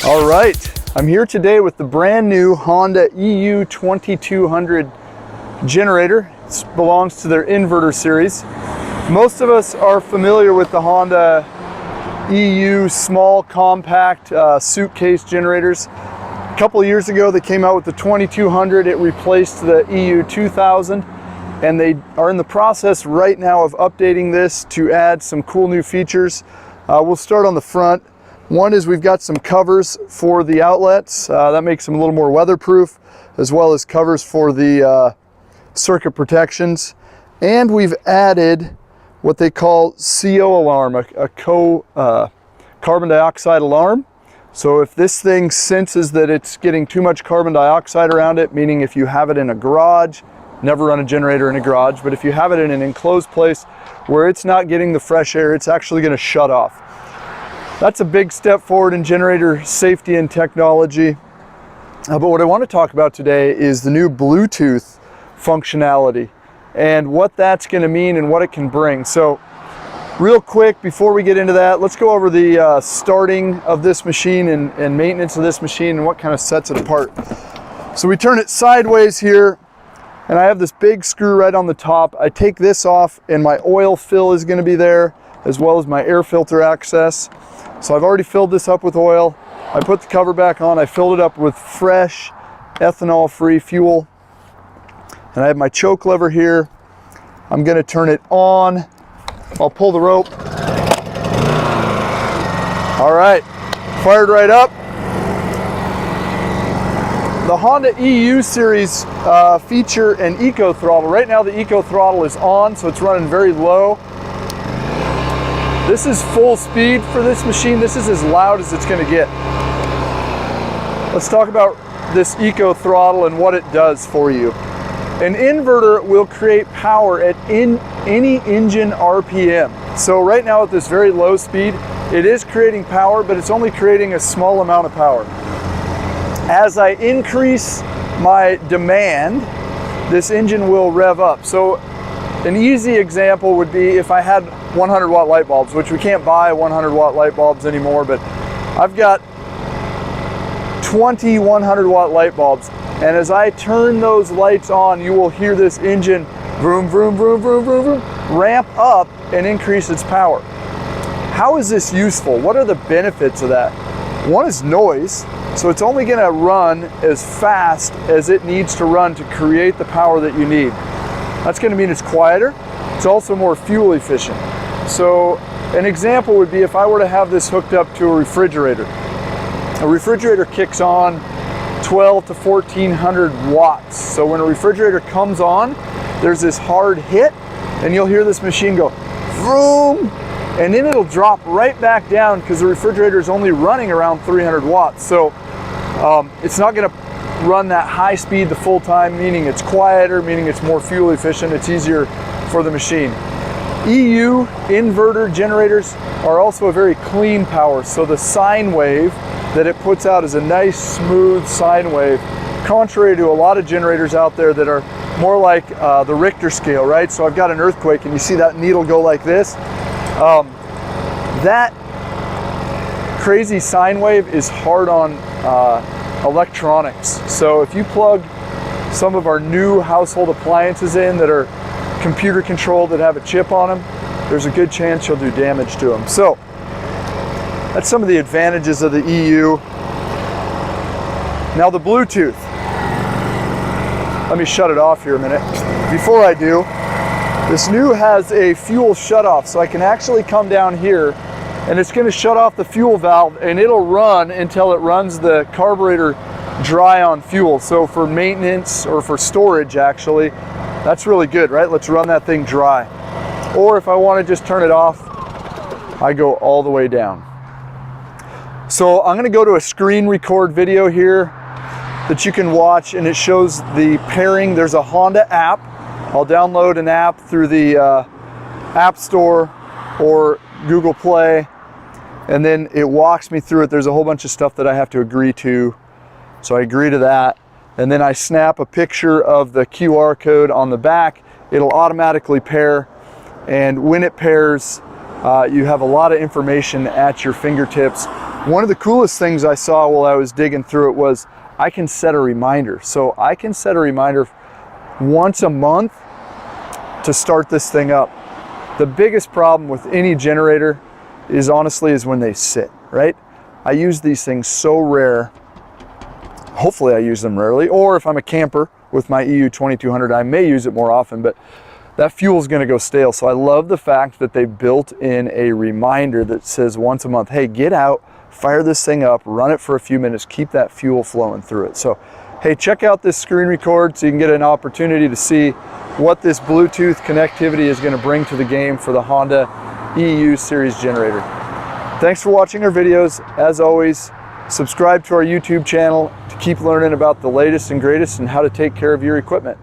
All right, I'm here today with the brand new Honda EU 2200 generator. It belongs to their Inverter series. Most of us are familiar with the Honda EU small compact suitcase generators. A couple of years ago they came out with the 2200. It replaced the EU 2000, and they are in the process right now of updating this to add some cool new features. We'll start on the front. One is we've got some covers for the outlets. That makes them a little more weatherproof, as well as covers for the circuit protections. And we've added what they call CO alarm, a carbon dioxide alarm. So if this thing senses that it's getting too much carbon dioxide around it, meaning if you have it in a garage, never run a generator in a garage, but if you have it in an enclosed place where it's not getting the fresh air, it's actually going to shut off. That's a big step forward in generator safety and technology. But what I want to talk about today is the new Bluetooth functionality and what that's going to mean and what it can bring. So real quick, before we get into that, let's go over the starting of this machine and maintenance of this machine and what kind of sets it apart. So we turn it sideways here, and I have this big screw right on the top. I take this off and my oil fill is going to be there, as well as my air filter access. So I've already filled this up with oil. I put the cover back on. I filled it up with fresh ethanol-free fuel. And I have my choke lever here. I'm going to turn it on. I'll pull the rope. All right, fired right up. The Honda EU series feature an Eco Throttle. Right now the Eco Throttle is on, so it's running very low. This is full speed for this machine. This is as loud as it's going to get. Let's talk about this Eco Throttle and what it does for you. An inverter will create power at any engine RPM. So right now at this very low speed, it is creating power, but it's only creating a small amount of power. As I increase my demand, this engine will rev up. So an easy example would be if I had 100 watt light bulbs, which we can't buy 100 watt light bulbs anymore, but I've got 20 100 watt light bulbs, and as I turn those lights on, you will hear this engine vroom, vroom, vroom, vroom, vroom, vroom, ramp up and increase its power. How is this useful? What are the benefits of that? One is noise, so it's only going to run as fast as it needs to run to create the power that you need. That's going to mean it's quieter. It's also more fuel efficient. So an example would be if I were to have this hooked up to a refrigerator. A refrigerator kicks on 12 to 1400 watts. So when a refrigerator comes on, there's this hard hit, and you'll hear this machine go vroom, and then it'll drop right back down because the refrigerator is only running around 300 watts. So it's not going to run that high speed the full time, meaning it's quieter, meaning it's more fuel efficient, it's easier for the machine. EU inverter generators are also a very clean power, so the sine wave that it puts out is a nice smooth sine wave, contrary to a lot of generators out there that are more like the Richter scale, right? So I've got an earthquake and you see that needle go like this. That crazy sine wave is hard on electronics. So if you plug some of our new household appliances in that are computer controlled, that have a chip on them, there's a good chance you'll do damage to them. So that's some of the advantages of the EU. Now the Bluetooth. Let me shut it off here a minute. Before I do, this new has a fuel shutoff, so I can actually come down here and it's going to shut off the fuel valve, and it'll run until it runs the carburetor dry on fuel. So for maintenance or for storage, actually, that's really good, right? Let's run that thing dry. Or if I want to just turn it off, I go all the way down. So I'm going to go to a screen record video here that you can watch, and it shows the pairing. There's a Honda app. I'll download an app through the App Store or Google Play, and then it walks me through it. There's a whole bunch of stuff that I have to agree to, so I agree to that, and then I snap a picture of the QR code on the back. It'll automatically pair, and when it pairs, you have a lot of information at your fingertips. One of the coolest things I saw while I was digging through it was I can set a reminder. So I can set a reminder once a month to start this thing up. The biggest problem with any generator is honestly when they sit, right? I use these things so rare. Hopefully I use them rarely, or if I'm a camper with my EU 2200, I may use it more often, but that fuel is going to go stale. So I love the fact that they built in a reminder that says once a month, hey, get out, fire this thing up, run it for a few minutes, keep that fuel flowing through it. So, hey, check out this screen record so you can get an opportunity to see what this Bluetooth connectivity is going to bring to the game for the Honda EU series generator. Thanks for watching our videos. As always, subscribe to our YouTube channel to keep learning about the latest and greatest and how to take care of your equipment.